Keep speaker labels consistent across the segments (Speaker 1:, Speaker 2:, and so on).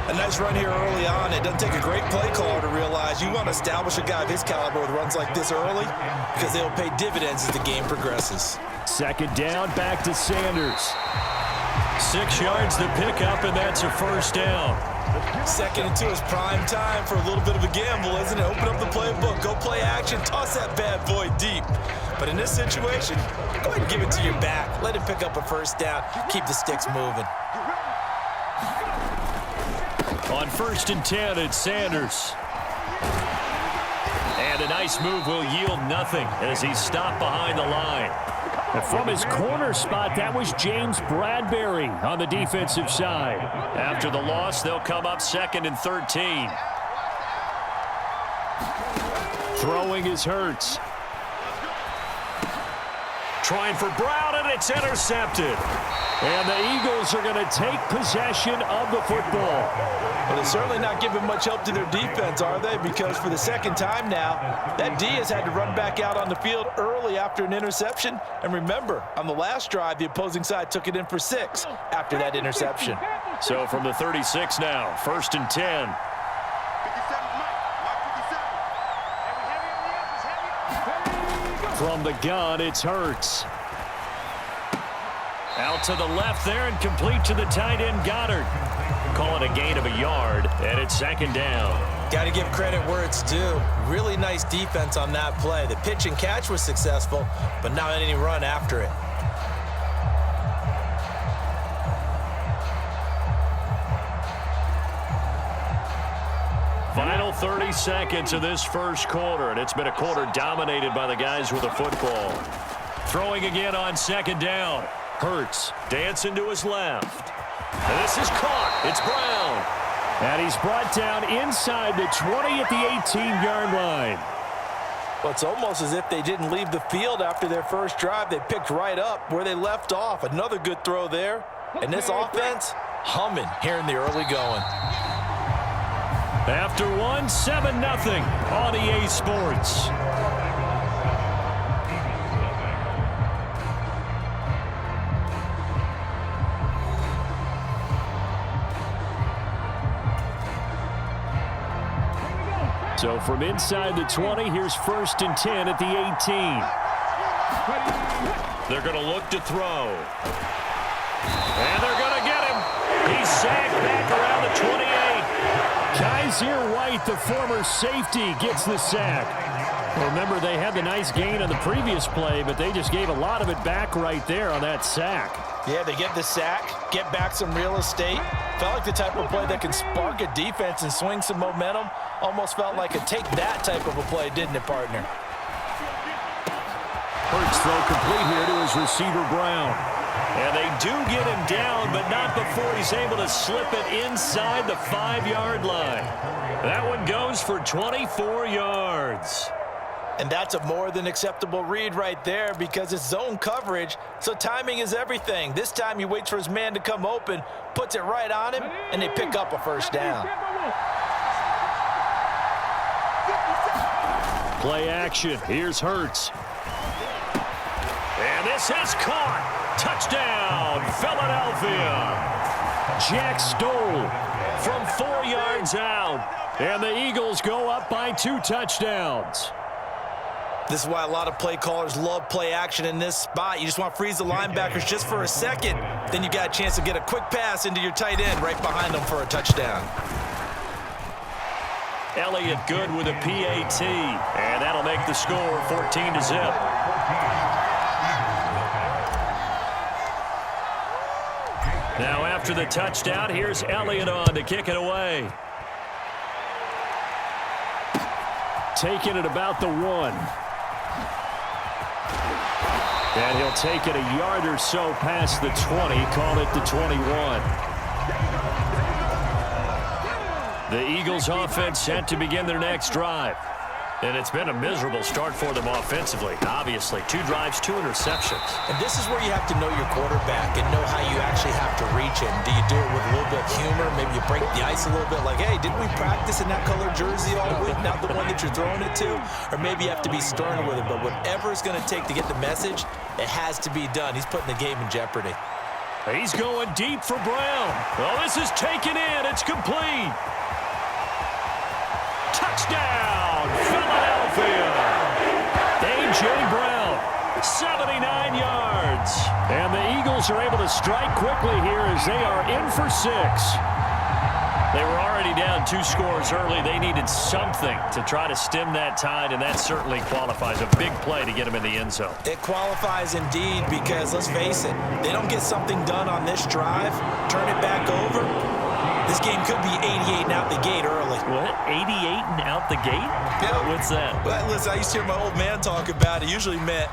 Speaker 1: A nice run here early on. It doesn't take a great play caller to realize you want to establish a guy of his caliber with runs like this early because they'll pay dividends as the game progresses.
Speaker 2: Second down, back to Sanders.
Speaker 3: 6 yards to pick up, and that's a first down.
Speaker 1: Second and 2 is prime time for a little bit of a gamble, isn't it? Open up the playbook, go play action, toss that bad boy deep. But in this situation, go ahead and give it to your back. Let him pick up a first down. Keep the sticks moving.
Speaker 3: On 1st and 10, it's Sanders. And a nice move will yield nothing as he's stopped behind the line.
Speaker 2: And from his corner spot, that was James Bradbury on the defensive side.
Speaker 3: After the loss, they'll come up 2nd and 13.
Speaker 2: Throwing is Hurts.
Speaker 3: Trying for Brown, and it's intercepted.
Speaker 2: And the Eagles are going to take possession of the football.
Speaker 1: Well, they're certainly not giving much help to their defense, are they? Because for the second time now, that D has had to run back out on the field early after an interception. And remember, on the last drive, the opposing side took it in for 6 after that interception.
Speaker 3: So from the 36 now, 1st and 10.
Speaker 2: From the gun, it's Hurts.
Speaker 3: Out to the left there and complete to the tight end, Goddard. Call it a gain of a yard, and it's 2nd down.
Speaker 1: Got to give credit where it's due. Really nice defense on that play. The pitch and catch was successful, but not any run after it.
Speaker 3: Final 30 seconds of this first quarter, and it's been a quarter dominated by the guys with the football. Throwing again on 2nd down. Hurts dancing to his left. And this is caught. It's Brown.
Speaker 2: And he's brought down inside the 20 at the 18-yard line.
Speaker 1: Well, it's almost as if they didn't leave the field after their first drive. They picked right up where they left off. Another good throw there. And this offense, humming here in the early going.
Speaker 3: After one, 7-0 on EA Sports.
Speaker 2: So from inside the 20, here's 1st and 10 at the 18.
Speaker 3: They're going to look to throw. And they're going to get him. He's sacked back around the 28.
Speaker 2: Kaiser White, the former safety, gets the sack. Remember, they had the nice gain on the previous play, but they just gave a lot of it back right there on that sack.
Speaker 1: Yeah, they get the sack, get back some real estate. Felt like the type of play that can spark a defense and swing some momentum. Almost felt like a take that type of a play, didn't it, partner?
Speaker 2: Hurts throw complete here to his receiver, Brown.
Speaker 3: And they do get him down, but not before he's able to slip it inside the 5-yard line. That one goes for 24 yards.
Speaker 1: And that's a more than acceptable read right there because it's zone coverage, so timing is everything. This time he waits for his man to come open, puts it right on him, and they pick up a first down.
Speaker 2: Play action. Here's Hurts.
Speaker 3: And this is caught. Touchdown, Philadelphia.
Speaker 2: Jack Stoll
Speaker 3: from 4 yards out.
Speaker 2: And the Eagles go up by 2 touchdowns.
Speaker 1: This is why a lot of play callers love play action in this spot. You just want to freeze the linebackers just for a second. Then you got a chance to get a quick pass into your tight end right behind them for a touchdown.
Speaker 3: Elliott good with a PAT. And that'll make the score 14-0. Now after the touchdown, here's Elliott on to kick it away.
Speaker 2: Taking it about the 1. And he'll take it a yard or so past the 20, call it the 21. The Eagles offense set to begin their next drive. And it's been a miserable start for them offensively. Obviously, 2 drives, 2 interceptions.
Speaker 1: And this is where you have to know your quarterback and know how you actually have to reach him. Do you do it with a little bit of humor? Maybe you break the ice a little bit like, hey, didn't we practice in that color jersey all week? Not the one that you're throwing it to? Or maybe you have to be stern with it. But whatever it's going to take to get the message, it has to be done. He's putting the game in jeopardy.
Speaker 3: He's going deep for Brown. Oh, this is taken in. It's complete.
Speaker 2: Eagles are able to strike quickly here as they are in for 6.
Speaker 3: They were already down 2 scores early. They needed something to try to stem that tide, and that certainly qualifies. A big play to get them in the end zone.
Speaker 1: It qualifies indeed because, let's face it, they don't get something done on this drive, turn it back over, this game could be 88 and out the gate early.
Speaker 3: What? 88 and out the gate?
Speaker 1: Yeah.
Speaker 3: What's that?
Speaker 1: Well, listen, I used to hear my old man talk about it. Usually meant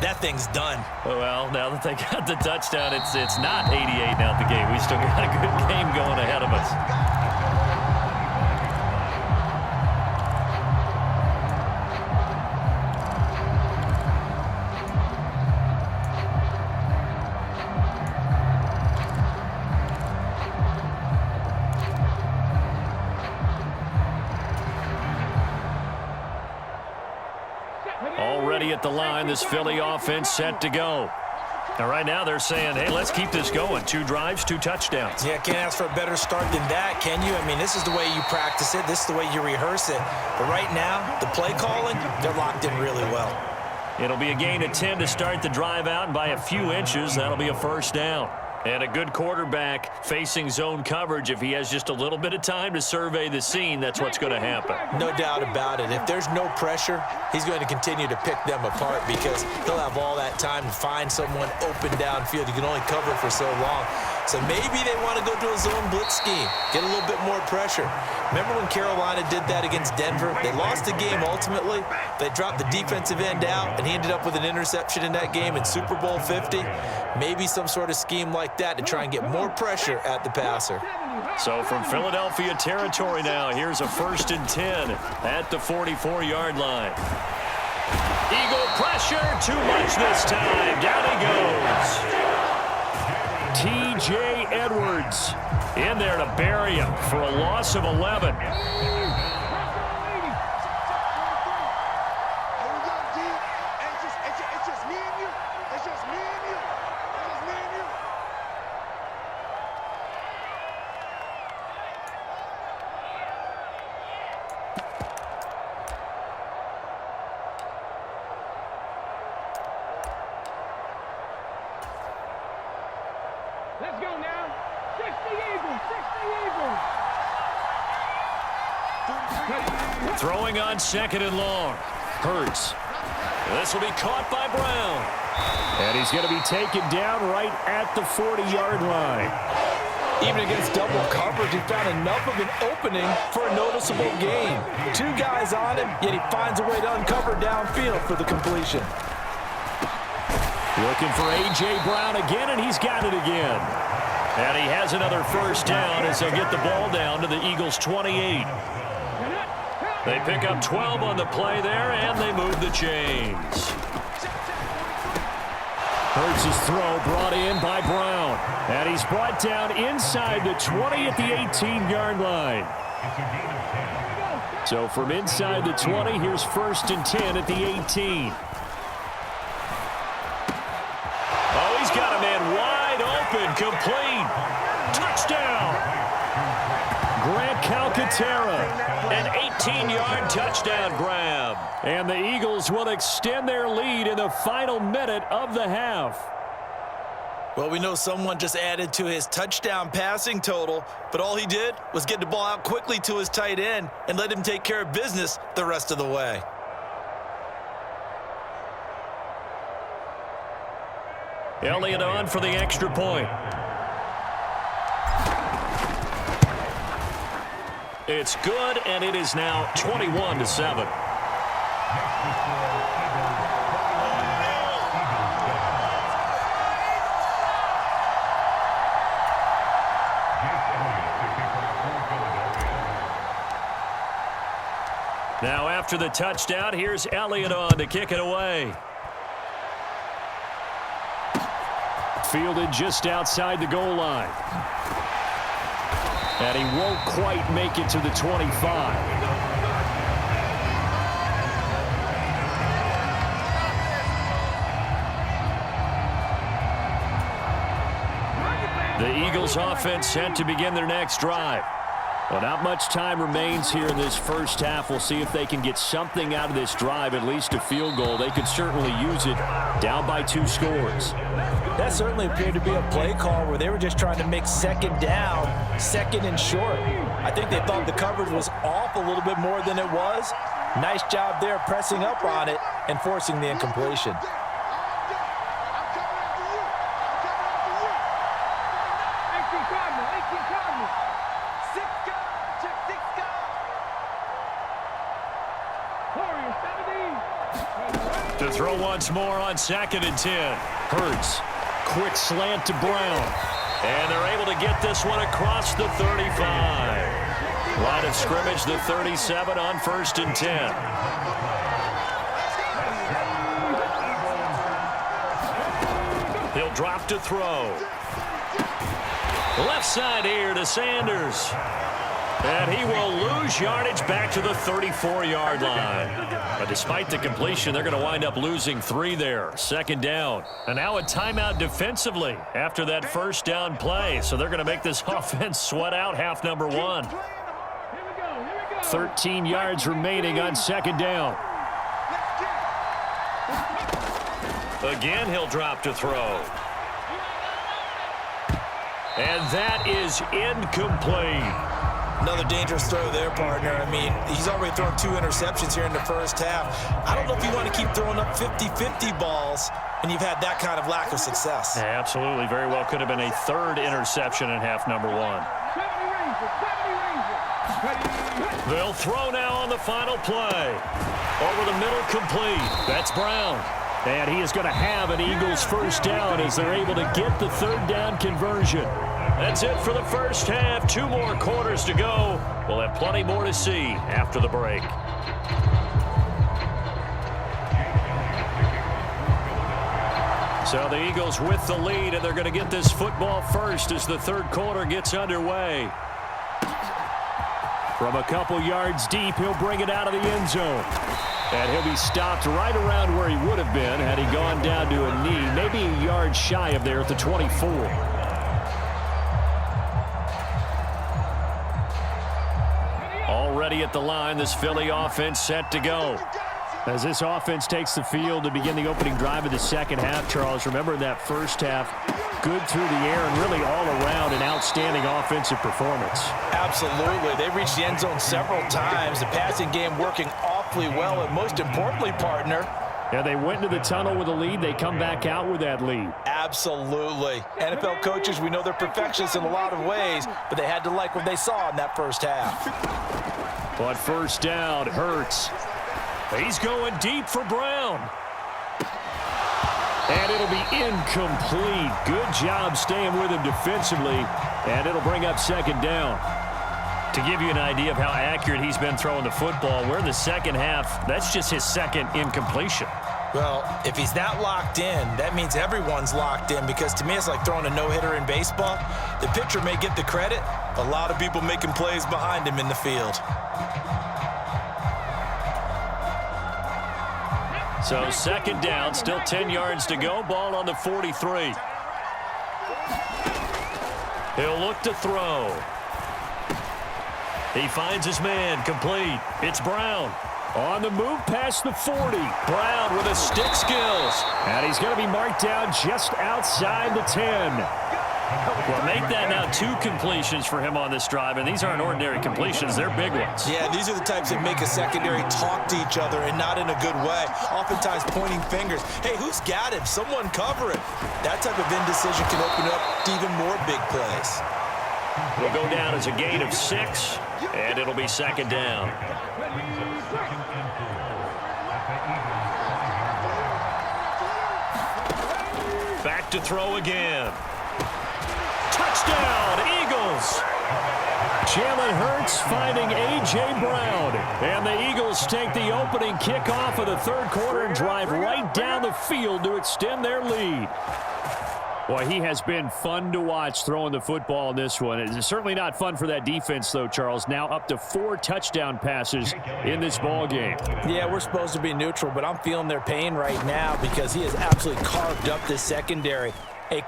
Speaker 1: that thing's done.
Speaker 3: Well, now that they got the touchdown, it's not 88 and out the gate. We still got a good game going ahead of us. Already at the line, this Philly offense set to go. Now, right now, they're saying, hey, let's keep this going. 2 drives, 2 touchdowns.
Speaker 1: Yeah, can't ask for a better start than that, can you? I mean, this is the way you practice it. This is the way you rehearse it. But right now, the play calling, they're locked in really well.
Speaker 3: It'll be a gain of 10 to start the drive out, and by a few inches, that'll be a first down. And a good quarterback facing zone coverage, if he has just a little bit of time to survey the scene, that's what's going to happen.
Speaker 1: No doubt about it. If there's no pressure, he's going to continue to pick them apart because he'll have all that time to find someone open downfield. You can only cover for so long. So maybe they want to go to a zone blitz scheme, get a little bit more pressure. Remember when Carolina did that against Denver? They lost the game ultimately. They dropped the defensive end out, and he ended up with an interception in that game in Super Bowl 50. Maybe some sort of scheme like that to try and get more pressure at the passer.
Speaker 3: So from Philadelphia territory now, here's a 1st and 10 at the 44-yard line. Eagle pressure, too much this time. Down he goes.
Speaker 2: T.J. Edwards in there to bury him for a loss of 11.
Speaker 4: Let's go now. 60 Eagles, 60 Eagles.
Speaker 3: Throwing on 2nd and long. Hurts. This will be caught by Brown.
Speaker 2: And he's going to be taken down right at the 40-yard line.
Speaker 1: Even against double coverage, he found enough of an opening for a noticeable gain. 2 guys on him, yet he finds a way to uncover downfield for the completion.
Speaker 2: Looking for A.J. Brown again, and he's got it again.
Speaker 3: And he has another first down as they'll get the ball down to the Eagles' 28. They pick up 12 on the play there, and they move the chains.
Speaker 2: Hurts' throw brought in by Brown. And he's brought down inside the 20 at the 18-yard line. So from inside the 20, here's 1st and 10 at the 18.
Speaker 3: Oh, he's got a man wide open, complete. Touchdown.
Speaker 2: Grant Calcaterra.
Speaker 3: An 18-yard touchdown grab.
Speaker 2: And the Eagles will extend their lead in the final minute of the half.
Speaker 1: Well, we know someone just added to his touchdown passing total, but all he did was get the ball out quickly to his tight end and let him take care of business the rest of the way.
Speaker 3: Elliott on for the extra point. It's good, and it is now 21-7. Now after the touchdown, here's Elliott on to kick it away.
Speaker 2: Fielded just outside the goal line. And he won't quite make it to the 25. The Eagles offense set to begin their next drive. Well, not much time remains here in this first half. We'll see if they can get something out of this drive, at least a field goal. They could certainly use it down by 2 scores.
Speaker 1: That certainly appeared to be a play call where they were just trying to make second down, second and short. I think they thought the coverage was off a little bit more than it was. Nice job there pressing up on it and forcing the incompletion.
Speaker 3: To throw once more on 2nd and 10.
Speaker 2: Hurts. Quick slant to Brown.
Speaker 3: And they're able to get this one across the 35. Line of scrimmage, the 37 on 1st and 10. He'll drop to throw. Left side here to Sanders. And he will lose yardage back to the 34-yard line. But despite the completion, they're going to wind up losing 3 there. 2nd down. And now a timeout defensively after that first down play. So they're going to make this offense sweat out half number 1.
Speaker 2: 13 yards remaining on 2nd down.
Speaker 3: Again, he'll drop to throw. And that is incomplete.
Speaker 1: Another dangerous throw there, partner. I mean, he's already thrown 2 interceptions here in the first half. I don't know if you want to keep throwing up 50-50 balls when you've had that kind of lack of success.
Speaker 3: Yeah, absolutely. Very well could have been a 3rd interception in half number 1. They'll throw now on the final play. Over the middle, complete. That's Brown.
Speaker 2: And he is going to have an Eagles first down as they're able to get the 3rd down conversion.
Speaker 3: That's it for the first half. 2 more quarters to go. We'll have plenty more to see after the break. So the Eagles with the lead, and they're going to get this football first as the 3rd quarter gets underway.
Speaker 2: From a couple yards deep, he'll bring it out of the end zone. And he'll be stopped right around where he would have been had he gone down to a knee, maybe a yard shy of there at the 24.
Speaker 3: Already at the line, this Philly offense set to go.
Speaker 2: As this offense takes the field to begin the opening drive of the second half, Charles, remember that first half, good through the air and really all around an outstanding offensive performance.
Speaker 1: Absolutely. They reached the end zone several times. The passing game working awfully well, and most importantly, partner,
Speaker 2: yeah, they went into the tunnel with a lead. They come back out with that lead.
Speaker 1: Absolutely. NFL coaches, we know they're perfectionists in a lot of ways, but they had to like what they saw in that first half.
Speaker 2: But first down, Hurts.
Speaker 3: He's going deep for Brown.
Speaker 2: And it'll be incomplete. Good job staying with him defensively. And it'll bring up 2nd down.
Speaker 3: To give you an idea of how accurate he's been throwing the football, we're in the second half. That's just his 2nd incompletion.
Speaker 1: Well, if he's not locked in, that means everyone's locked in, because to me it's like throwing a no-hitter in baseball. The pitcher may get the credit. A lot of people making plays behind him in the field.
Speaker 3: So 2nd down, still 10 yards to go. Ball on the 43. He'll look to throw. He finds his man, complete. It's Brown.
Speaker 2: On the move past the 40.
Speaker 3: Brown with his stick skills.
Speaker 2: And he's going to be marked down just outside the 10.
Speaker 3: Well, make that now 2 completions for him on this drive, and these aren't ordinary completions. They're big ones.
Speaker 1: Yeah, these are the types that make a secondary talk to each other, and not in a good way. Oftentimes pointing fingers. Hey, who's got him? Someone cover it. That type of indecision can open up to even more big plays.
Speaker 3: Will go down as a gain of 6, and it'll be 2nd down. Back to throw again. Touchdown, Eagles!
Speaker 2: Jalen Hurts finding A.J. Brown. And the Eagles take the opening kickoff of the 3rd quarter and drive right down the field to extend their lead. Boy, he has been fun to watch throwing the football in this one. It's certainly not fun for that defense, though, Charles. Now up to 4 touchdown passes in this ball game.
Speaker 1: Yeah, we're supposed to be neutral, but I'm feeling their pain right now because he has absolutely carved up this secondary.